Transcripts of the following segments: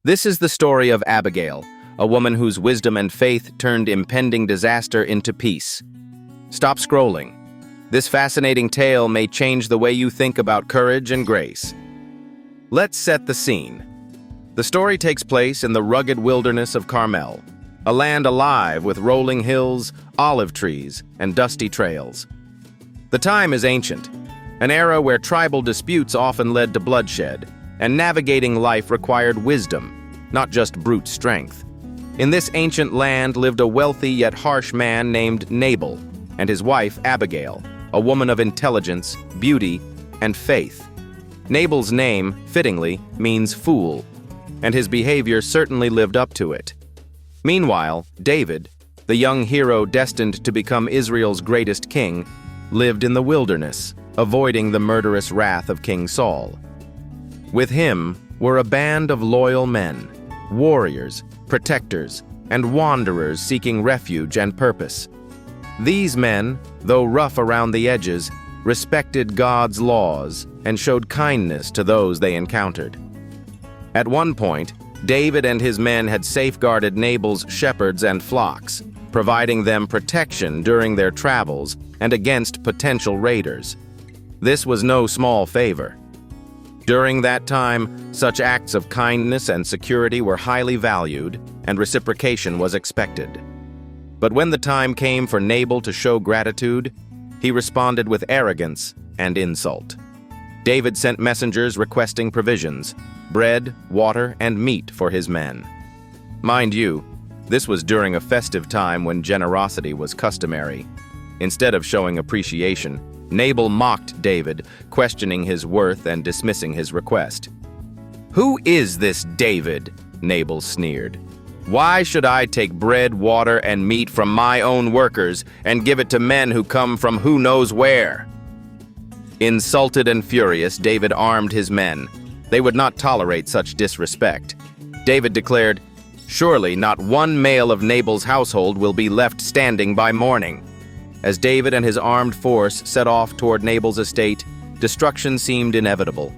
This is the story of Abigail, a woman whose wisdom and faith turned impending disaster into peace. Stop scrolling. This fascinating tale may change the way you think about courage and grace. Let's set the scene. The story takes place in the rugged wilderness of Carmel, a land alive with rolling hills, olive trees, and dusty trails. The time is ancient, an era where tribal disputes often led to bloodshed, and navigating life required wisdom, not just brute strength. In this ancient land lived a wealthy yet harsh man named Nabal, and his wife Abigail, a woman of intelligence, beauty, and faith. Nabal's name, fittingly, means fool, and his behavior certainly lived up to it. Meanwhile, David, the young hero destined to become Israel's greatest king, lived in the wilderness, avoiding the murderous wrath of King Saul. With him were a band of loyal men, warriors, protectors, and wanderers seeking refuge and purpose. These men, though rough around the edges, respected God's laws and showed kindness to those they encountered. At one point, David and his men had safeguarded Nabal's shepherds and flocks, providing them protection during their travels and against potential raiders. This was no small favor. During that time, such acts of kindness and security were highly valued, and reciprocation was expected. But when the time came for Nabal to show gratitude, he responded with arrogance and insult. David sent messengers requesting provisions, bread, water, and meat for his men. Mind you, this was during a festive time when generosity was customary. Instead of showing appreciation, Nabal mocked David, questioning his worth and dismissing his request. "Who is this David?" Nabal sneered. "Why should I take bread, water, and meat from my own workers and give it to men who come from who knows where?" Insulted and furious, David armed his men. They would not tolerate such disrespect. David declared, "Surely not one male of Nabal's household will be left standing by morning." As David and his armed force set off toward Nabal's estate, destruction seemed inevitable.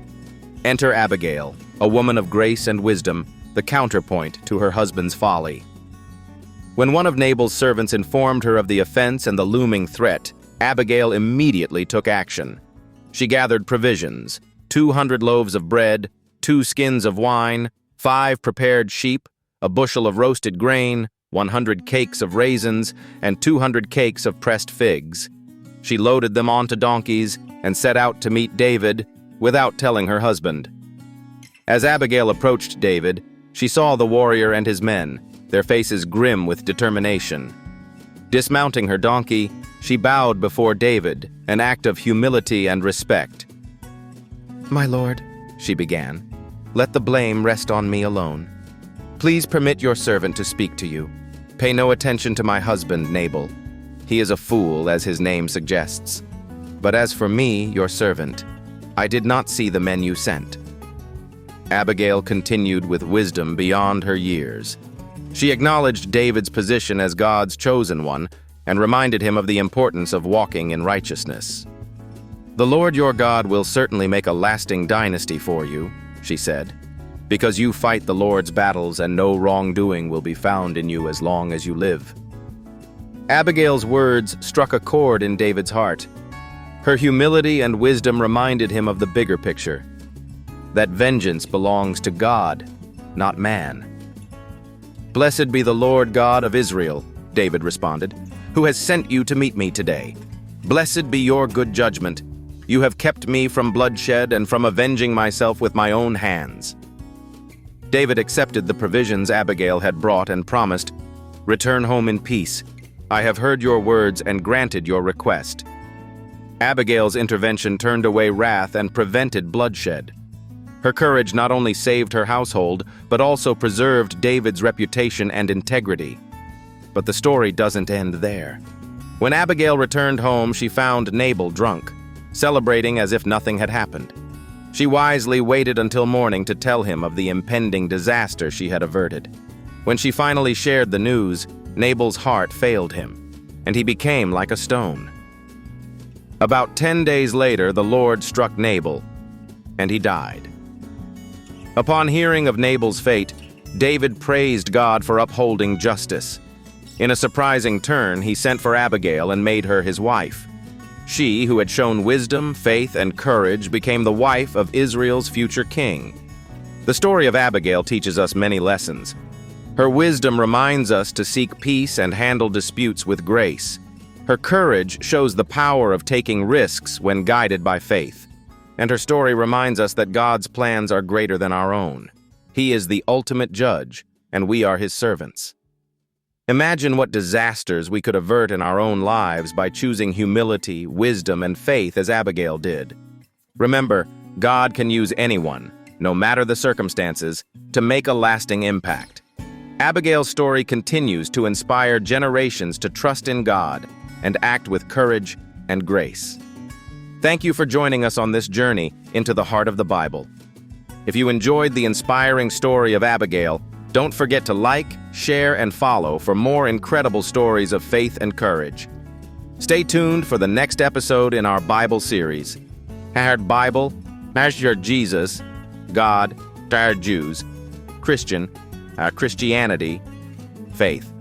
Enter Abigail, a woman of grace and wisdom, the counterpoint to her husband's folly. When one of Nabal's servants informed her of the offense and the looming threat, Abigail immediately took action. She gathered provisions, 200 loaves of bread, 2 skins of wine, 5 prepared sheep, a bushel of roasted grain, 100 cakes of raisins, and 200 cakes of pressed figs. She loaded them onto donkeys and set out to meet David without telling her husband. As Abigail approached David, she saw the warrior and his men, their faces grim with determination. Dismounting her donkey, she bowed before David, an act of humility and respect. "My lord," she began, "let the blame rest on me alone. Please permit your servant to speak to you. Pay no attention to my husband, Nabal. He is a fool, as his name suggests. But as for me, your servant, I did not see the men you sent." Abigail continued with wisdom beyond her years. She acknowledged David's position as God's chosen one and reminded him of the importance of walking in righteousness. "The Lord your God will certainly make a lasting dynasty for you," she said, "because you fight the Lord's battles and no wrongdoing will be found in you as long as you live." Abigail's words struck a chord in David's heart. Her humility and wisdom reminded him of the bigger picture, that vengeance belongs to God, not man. "Blessed be the Lord God of Israel," David responded, "who has sent you to meet me today. Blessed be your good judgment. You have kept me from bloodshed and from avenging myself with my own hands." David accepted the provisions Abigail had brought and promised, "Return home in peace. I have heard your words and granted your request." Abigail's intervention turned away wrath and prevented bloodshed. Her courage not only saved her household, but also preserved David's reputation and integrity. But the story doesn't end there. When Abigail returned home, she found Nabal drunk, celebrating as if nothing had happened. She wisely waited until morning to tell him of the impending disaster she had averted. When she finally shared the news, Nabal's heart failed him, and he became like a stone. About 10 days later, the Lord struck Nabal, and he died. Upon hearing of Nabal's fate, David praised God for upholding justice. In a surprising turn, he sent for Abigail and made her his wife. She, who had shown wisdom, faith, and courage, became the wife of Israel's future king. The story of Abigail teaches us many lessons. Her wisdom reminds us to seek peace and handle disputes with grace. Her courage shows the power of taking risks when guided by faith. And her story reminds us that God's plans are greater than our own. He is the ultimate judge, and we are his servants. Imagine what disasters we could avert in our own lives by choosing humility, wisdom, and faith as Abigail did. Remember, God can use anyone, no matter the circumstances, to make a lasting impact. Abigail's story continues to inspire generations to trust in God and act with courage and grace. Thank you for joining us on this journey into the heart of the Bible. If you enjoyed the inspiring story of Abigail, don't forget to like, share, and follow for more incredible stories of faith and courage. Stay tuned for the next episode in our Bible series. Our Bible, our Jesus, God, our Jews, Christian, our Christianity, faith.